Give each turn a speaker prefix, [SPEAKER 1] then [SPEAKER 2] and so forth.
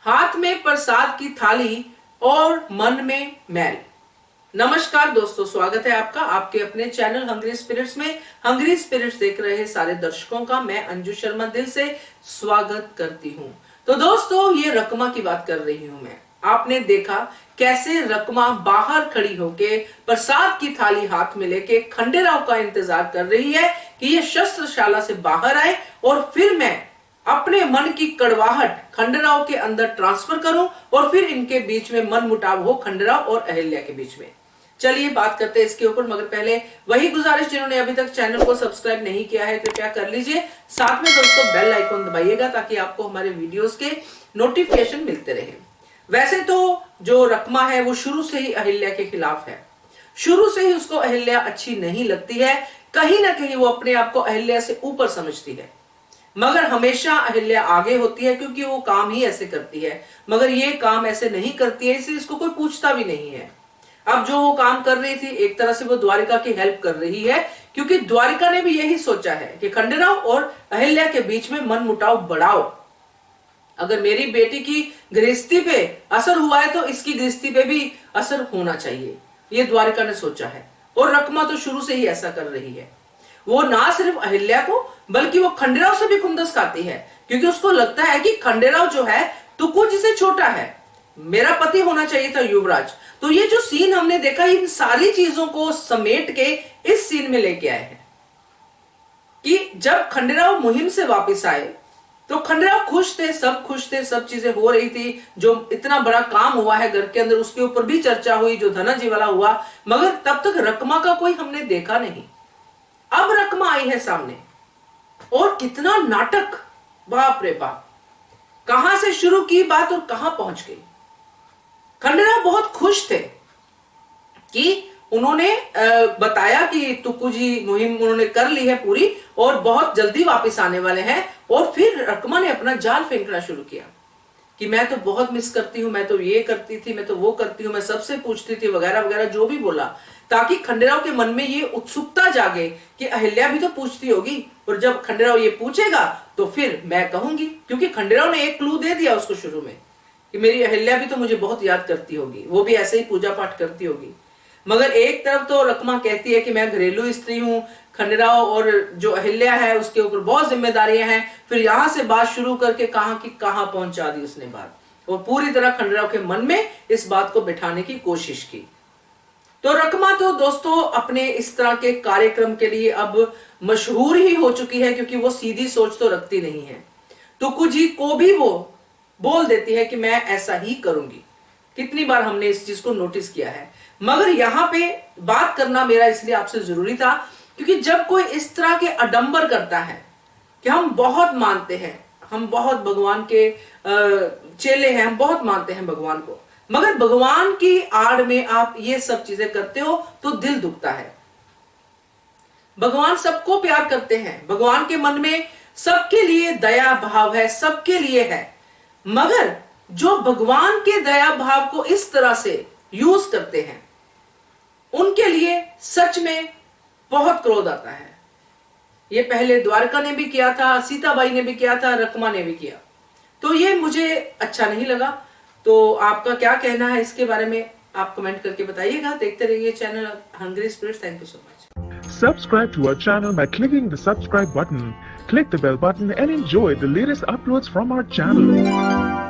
[SPEAKER 1] हाथ में प्रसाद की थाली और मन में मैल। नमस्कार दोस्तों, स्वागत है आपका आपके अपने चैनल हंग्री स्पिरिट्स में। हंग्री स्पिरिट्स देख रहे सारे दर्शकों का मैं अंजू शर्मा दिल से स्वागत करती हूं। तो दोस्तों, ये रकमा की बात कर रही हूं मैं। आपने देखा कैसे रकमा बाहर खड़ी होके प्रसाद की थाली हाथ में लेके खंडेराव का इंतजार कर रही है कि ये शस्त्रशाला से बाहर आए और फिर मैं अपने मन की कड़वाहट खंडेराव के अंदर ट्रांसफर करूं और फिर इनके बीच में मन मुटाव हो खंडेराव और अहिल्या के बीच में। चलिए बात करते हैं इसके ऊपर, मगर पहले वही गुजारिश, जिन्होंने अभी तक चैनल को सब्सक्राइब नहीं किया है कृपया कर लीजिए। साथ में दोस्तों बेल आइकॉन दबाइएगा ताकि आपको हमारे वीडियोस के नोटिफिकेशन मिलते रहे। वैसे तो जो रकमा है वो शुरू से ही अहिल्या के खिलाफ है। शुरू से ही उसको अहिल्या अच्छी नहीं लगती है। कहीं ना कहीं वो अपने आप को अहिल्या से ऊपर समझती है, मगर हमेशा अहिल्या आगे होती है क्योंकि वो काम ही ऐसे करती है। मगर ये काम ऐसे नहीं करती है, इसलिए इसको कोई पूछता भी नहीं है। अब जो वो काम कर रही थी, एक तरह से वो द्वारिका की हेल्प कर रही है, क्योंकि द्वारिका ने भी यही सोचा है कि खंडेराव और अहिल्या के बीच में मन मुटाव बढ़ाओ। अगर मेरी बेटी की गृहस्थी पे असर हुआ है तो इसकी गृहस्थी पे भी असर होना चाहिए, ये द्वारिका ने सोचा है। और रकमा तो शुरू से ही ऐसा कर रही है। वो ना सिर्फ अहिल्या को बल्कि वो खंडेराव से भी खुंदस खाती है, क्योंकि उसको लगता है कि खंडेराव जो है तुक्कू जी से छोटा है, मेरा पति होना चाहिए था युवराज। तो ये जो सीन हमने देखा, इन सारी चीजों को समेट के इस सीन में लेके आए हैं कि जब खंडेराव मुहिम से वापस आए तो खंडेराव खुश थे, सब खुश थे, सब चीजें हो रही थी। जो इतना बड़ा काम हुआ है घर के अंदर उसके ऊपर भी चर्चा हुई, जो धनाजी वाला हुआ, मगर तब तक रकमा का कोई हमने देखा नहीं। अब रकमा आई है सामने और कितना नाटक, बाप रे बाप, कहां से शुरू की बात और कहां पहुंच गई। खंडेराव बहुत खुश थे कि उन्होंने बताया कि तुक्कू जी मुहिम उन्होंने कर ली है पूरी और बहुत जल्दी वापस आने वाले हैं। और फिर रकमा ने अपना जाल फेंकना शुरू किया कि मैं तो बहुत मिस करती हूं, मैं तो ये करती थी, मैं तो वो करती हूं, मैं सबसे पूछती थी, वगैरह वगैरह जो भी बोला, ताकि खंडेराव के मन में ये उत्सुकता जागे कि अहिल्या भी तो पूछती होगी और जब खंडेराव ये पूछेगा तो फिर मैं कहूंगी। क्योंकि खंडेराव ने एक क्लू दे दिया उसको शुरू में कि मेरी अहिल्या भी तो मुझे बहुत याद करती होगी, वो भी ऐसे ही पूजा पाठ करती होगी। मगर एक तरफ तो रकमा कहती है कि मैं घरेलू स्त्री हूं, खंडेराव और जो अहिल्या है उसके ऊपर बहुत जिम्मेदारियां हैं। फिर यहां से बात शुरू करके कहां की कहां पहुंचा दी उसने बात, और पूरी तरह खंडेराव के मन में इस बात को बिठाने की कोशिश की। तो रकमा तो दोस्तों अपने इस तरह के कार्यक्रम के लिए अब मशहूर ही हो चुकी है, क्योंकि वो सीधी सोच तो रखती नहीं है। तुक्कू जी को भी वो बोल देती है कि मैं ऐसा ही करूंगी। कितनी बार हमने इस चीज को नोटिस किया है। मगर यहां पे बात करना मेरा इसलिए आपसे जरूरी था क्योंकि जब कोई इस तरह के आडंबर करता है कि हम बहुत मानते हैं, हम बहुत भगवान के चेले हैं, हम बहुत मानते हैं भगवान को, मगर भगवान की आड़ में आप ये सब चीजें करते हो तो दिल दुखता है। भगवान सबको प्यार करते हैं, भगवान के मन में सबके लिए दया भाव है, सबके लिए है। मगर जो भगवान के दया भाव को इस तरह से यूज करते हैं उनके लिए सच में बहुत क्रोध आता है। ये पहले द्वारका ने भी किया था, सीताबाई ने भी किया था, रकमा ने भी किया। तो ये मुझे अच्छा नहीं लगा। तो आपका क्या कहना है इसके बारे में आप कमेंट करके बताइएगा। देखते रहिए channel hungry spirits. Thank you so much.
[SPEAKER 2] Subscribe to our channel by clicking the subscribe button. Click the bell button and enjoy the latest uploads from our channel.